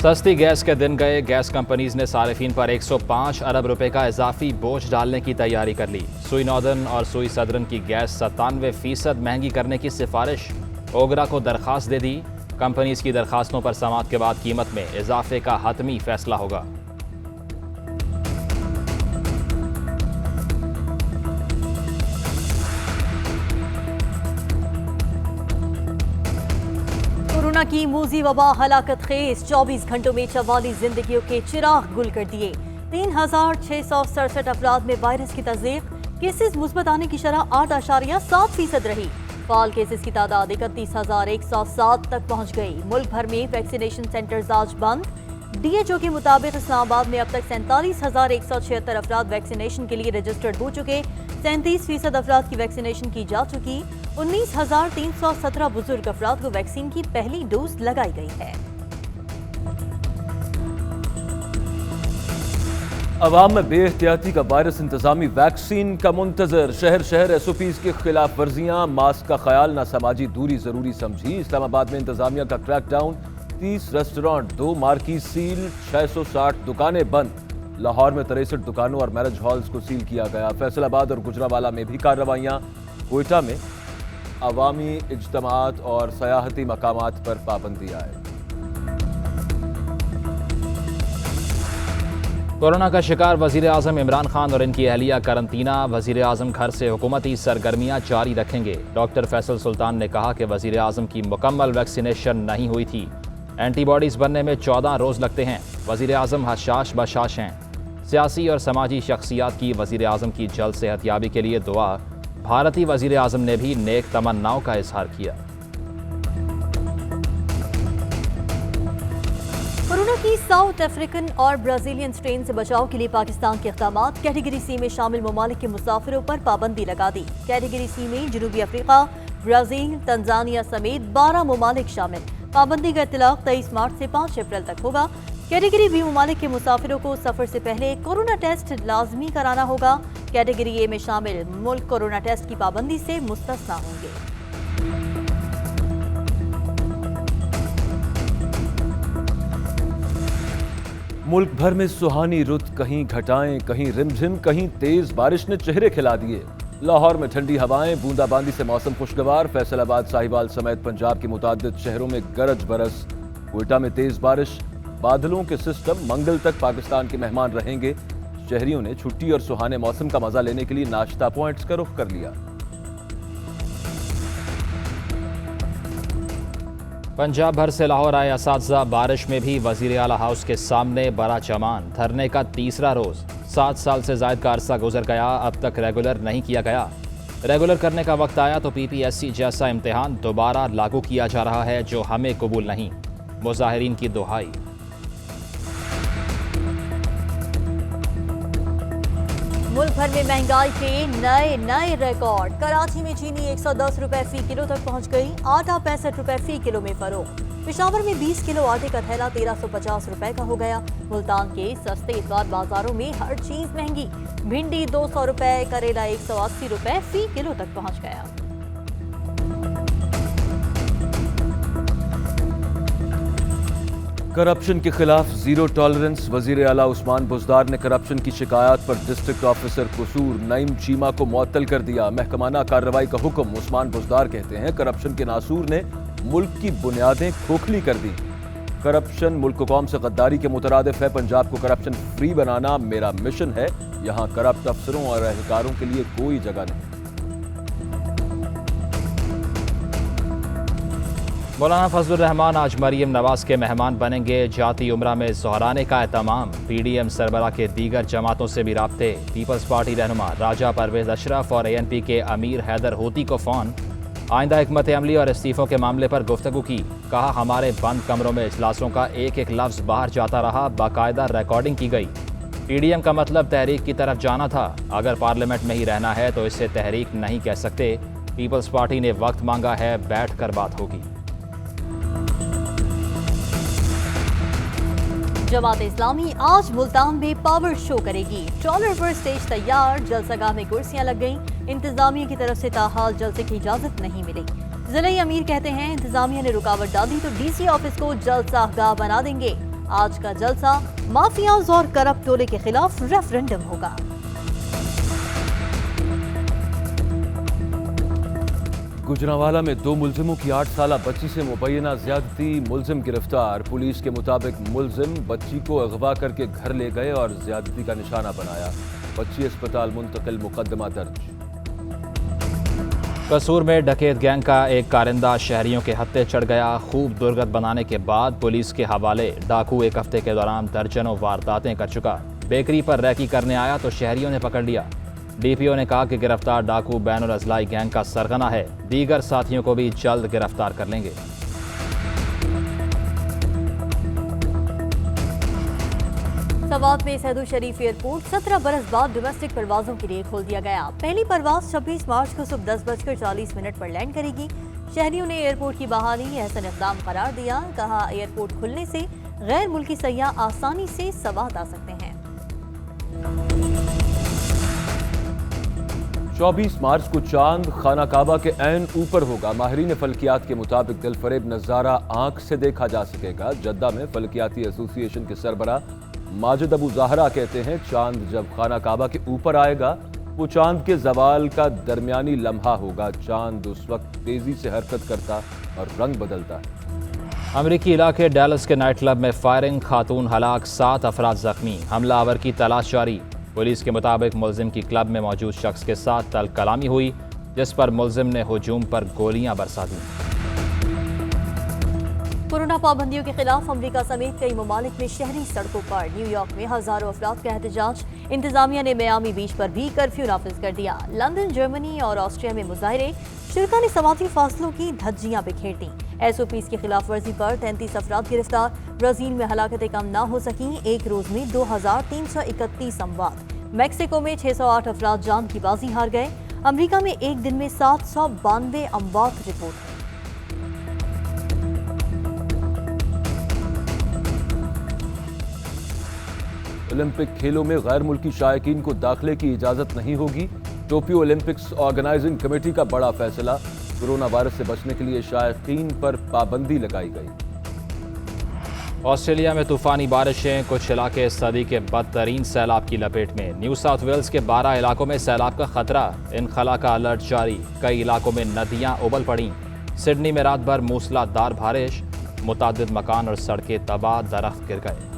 सस्ती गैस के दिन गए। गैस कंपनीज ने सार्फिन पर 105 अरब रुपए का इजाफी बोझ डालने की तैयारी कर ली। सुई नॉर्दर्न और सुई सदर्न की गैस 97% महंगी करने की सिफारिश ओगरा को दरखास्त दे दी। कंपनीज की दरखास्तों पर समाअत के बाद कीमत में इजाफे का हतमी फैसला होगा। कोरोना की मूजी वबा हलाकत खेज 24 घंटों में 44 जिंदगियों के चिराग गुल कर दिए। 3667 अफराद में वायरस की तस्दीक। केसेस मुस्बत आने की शरह 8.7% रही। फाल केसेस की तादाद 31,107 तक पहुंच गई। मुल्क भर में वैक्सीनेशन सेंटर्स आज बंद। DHO के मुताबिक इस्लामाबाद में अब तक 47,176 अफराद वैक्सीनेशन के लिए रजिस्टर्ड हो चुके। 37% अफराद की वैक्सीनेशन की जा चुकी। 19,317 बुजुर्ग अफराद को वैक्सीन की पहली डोज लगाई गई है। अवाम में बेहतियाती का वायरस इंतजामी वैक्सीन का मुंतजर। शहर शहर SOPs की खिलाफ वर्जियां। मास्क का ख्याल, न समाजी दूरी जरूरी समझी। इस्लामाबाद में इंतजामिया का क्रैकडाउन। 30 रेस्टोरेंट, 2 मार्की सील, 660 दुकानें बंद। लाहौर में 63 दुकानों और मैरिज हॉल्स को सील किया गया। फैसलाबाद और गुजरावाला में भी कार्रवाइयां। कोयटा में अवामी इज्तमात और सयाहती मकामात पर पाबंदी आए। कोरोना का शिकार वजीर आजम इमरान खान और इनकी अहलिया करंतना। वजीर आजम घर से हुकूमती सरगर्मियां जारी रखेंगे। डॉक्टर फैसल सुल्तान ने कहा कि वजीर आजम की मुकम्मल वैक्सीनेशन नहीं हुई थी। एंटीबॉडीज बनने में 14 रोज लगते हैं। वजीर आजम हशाश बशाश हैं। सियासी और समाजी शख्सियात की वजीर आजम की जल्द सेहतयाबी के लिए दुआ। भारतीय वजीर आजम ने भी नेक तमन्नाओं का इजहार किया। कोरोना की साउथ अफ्रीकन और ब्राजीलियन स्ट्रेन से बचाव के लिए पाकिस्तान के इक़दाम। कैटेगरी C में शामिल ममालिक के मुसाफिरों पर पाबंदी लगा दी। कैटेगरी C में जनूबी अफ्रीका, ब्राजील, तंजानिया समेत 12 ममालिक शामिल। पाबंदी का इतलाक 23 मार्च से 5 अप्रैल तक होगा। कैटेगरी B ममालिक के मुसाफिरों को सफर से पहले कोरोना टेस्ट लाजमी कराना होगा। कैटेगरी A में शामिल मुल्क कोरोना टेस्ट की पाबंदी से मुस्तस्ना होंगे। मुल्क भर में सुहानी रुत, कहीं घटाएं, कहीं रिमझिम, कहीं तेज बारिश ने चेहरे खिला दिए। लाहौर में ठंडी हवाएं, बूंदाबांदी से मौसम खुशगवार। फैसलाबाद, साहिवाल समेत पंजाब के मुताद्दिद शहरों में गरज बरस। कोयटा में तेज बारिश। बादलों के सिस्टम मंगल तक पाकिस्तान के मेहमान रहेंगे। शहरियों ने छुट्टी और सुहाने मौसम का मजा लेने के लिए नाश्ता पॉइंट्स का रुख कर लिया। पंजाब भर से लाहौर आए असातिज़ा बारिश में भी वज़ीर आला हाउस के सामने बड़ा चमान। धरने का तीसरा रोज। 7 साल से ज़ायद का अरसा गुजर गया, अब तक रेगुलर नहीं किया गया। रेगुलर करने का वक्त आया तो PPSC जैसा इम्तिहान दोबारा लागू किया जा रहा है, जो हमें कबूल नहीं। मुजाहिरीन की दुहाई। मुल्क भर में महंगाई के नए रिकॉर्ड। कराची में चीनी 110 रुपए फी किलो तक पहुंच गई। आटा 65 रुपए फी किलो में फरोख्त। पेशावर में 20 किलो आटे का थैला 1350 रुपए का हो गया। मुल्तान के सस्ते इतवार बाजारों में हर चीज महंगी। भिंडी 200 रुपए, करेला 180 रुपए फी किलो तक पहुंच गया। करप्शन के खिलाफ जीरो टॉलरेंस। वजीर आला उस्मान बुज़दार ने करप्शन की शिकायत पर डिस्ट्रिक्ट ऑफिसर कसूर नईम चीमा को मुअत्तल कर दिया। महकमाना कार्रवाई का हुक्म। उस्मान बुज़दार कहते हैं करप्शन के नासूर ने मुल्क की बुनियादें खोखली कर दी। करप्शन मुल्क कौम से गद्दारी के मुतरादिफ है। पंजाब को करप्शन फ्री बनाना मेरा मिशन है। यहाँ करप्ट अफसरों और एहलकारों के लिए कोई जगह नहीं। मौलाना फजलुर रहमान आज मरीम नवाज के मेहमान बनेंगे। जाती उम्रा में ज़ोहराने का एहतमाम। PDM सरबरा के दीगर जमातों से भी राब्ते। पीपल्स पार्टी रहनुमा राजा परवेज अशरफ और ANP के अमीर हैदर होती को फ़ोन। आइंदा हिकमत अमली और इस्तीफ़ों के मामले पर गुफ्तगू की। कहा हमारे बंद कमरों में इजलासों का एक एक लफ्ज़ बाहर जाता रहा, बाकायदा रिकॉर्डिंग की गई। PDM का मतलब तहरीक की तरफ जाना था। अगर पार्लियामेंट में ही रहना है तो इससे तहरीक नहीं कह सकते। पीपल्स पार्टी ने वक्त मांगा है, बैठ कर बात होगी। जमात इस्लामी आज मुल्तान में पावर शो करेगी। ट्रॉलर पर स्टेज तैयार। जलसागाह में कुर्सियां लग गईं। इंतजामिया की तरफ से ताहाल जलसे की इजाजत नहीं मिली। जिले अमीर कहते हैं इंतजामिया ने रुकावट डाली तो DC ऑफिस को जलसागाह बना देंगे। आज का जलसा माफियाज और करप्ट टोले के खिलाफ रेफरेंडम होगा। गुजरांवाला में 2 मुलजिमों की 8 साला बच्ची से मुबैना ज्यादती, मुलजिम गिरफ्तार। पुलिस के मुताबिक मुलजिम बच्ची को अगवा करके घर ले गए और ज्यादती का निशाना बनाया। बच्ची अस्पताल मुंतकिल, मुकदमा दर्ज। कसूर में डकैत गैंग का एक कारिंदा शहरियों के हत्थे चढ़ गया। खूब दुर्गत बनाने के बाद पुलिस के हवाले। डाकू एक हफ्ते के दौरान दर्जनों वारदातें कर चुका। बेकरी पर रैकी करने आया तो शहरियों ने पकड़ लिया। डीपीओ ने कहा कि गिरफ्तार डाकू बैनुल अजलाई गैंग का सरगना है। दीगर साथियों को भी जल्द गिरफ्तार कर लेंगे। सवात में सहदू शरीफ एयरपोर्ट 17 बरस बाद डोमेस्टिक परवाजों के लिए खोल दिया गया। पहली परवाज 26 मार्च को सुबह 10:40 पर लैंड करेगी। शहरियों ने एयरपोर्ट की बहाली एहसन इक़दाम करार दिया। कहा, एयरपोर्ट खुलने से गैर मुल्की सयाह आसानी से सवात आ सकते हैं। 24 मार्च को चांद खाना काबा के ऐन ऊपर होगा। माहिरीन फल्कियात के मुताबिक दिलफरेब नज़ारा आंख से देखा जा सकेगा। जद्दा में फल्कियाती एसोसिएशन के सरबरा माजिद अबू ज़हरा कहते हैं, चांद जब खाना काबा के ऊपर आएगा वो चांद के जवाल का दरमियानी लम्हा होगा। चांद उस वक्त तेजी से हरकत करता और रंग बदलता है। अमरीकी इलाके डैलस के नाइट क्लब में फायरिंग, खातून हलाक, 7 अफराद जख्मी। हमलावर की तलाश जारी। पुलिस के मुताबिक मुलजिम की क्लब में मौजूद शख्स के साथ तल कलामी हुई, जिस पर मुलजिम ने हुजूम पर गोलियां बरसा दी। कोरोना पाबंदियों के खिलाफ अमेरिका समेत कई ममालिक में शहरी सड़कों पर। न्यूयॉर्क में हजारों अफराद का एहतजाज। इंतजामिया ने मियामी बीच पर भी कर्फ्यू नाफिज कर दिया। लंदन, जर्मनी और ऑस्ट्रिया में मुजाहरे। शुरा ने समाजी फासलों की धज्जियां बिखेर दी। SOPs की खिलाफ वर्जी पर 33 अफराद गिरफ्तार। ब्राजील में हलाकतें कम न हो सकी। एक रोज में 2331 अमवात। मैक्सिको में 608 अफराद जान की बाजी हार गए। अमेरिका में एक दिन में 792 अमवात रिपोर्ट हुई। ओलंपिक खेलों में गैर मुल्की शायकीन को दाखिले की इजाजत नहीं होगी। टोक्यो ओलंपिक्स ऑर्गेनाइजिंग कमेटी का बड़ा फैसला। कोरोना वायरस से बचने के लिए शायकीन पर पाबंदी लगाई गई। ऑस्ट्रेलिया में तूफानी बारिशें, कुछ इलाके सदी के बदतरीन सैलाब की लपेट में। न्यू साउथ वेल्स के 12 इलाकों में सैलाब का खतरा। इनखला का अलर्ट जारी। कई इलाकों में नदियां उबल पड़ी। सिडनी में रात भर मूसलाधार बारिश, मुतादिद मकान और सड़कें तबाह, दरख्त गिर गए।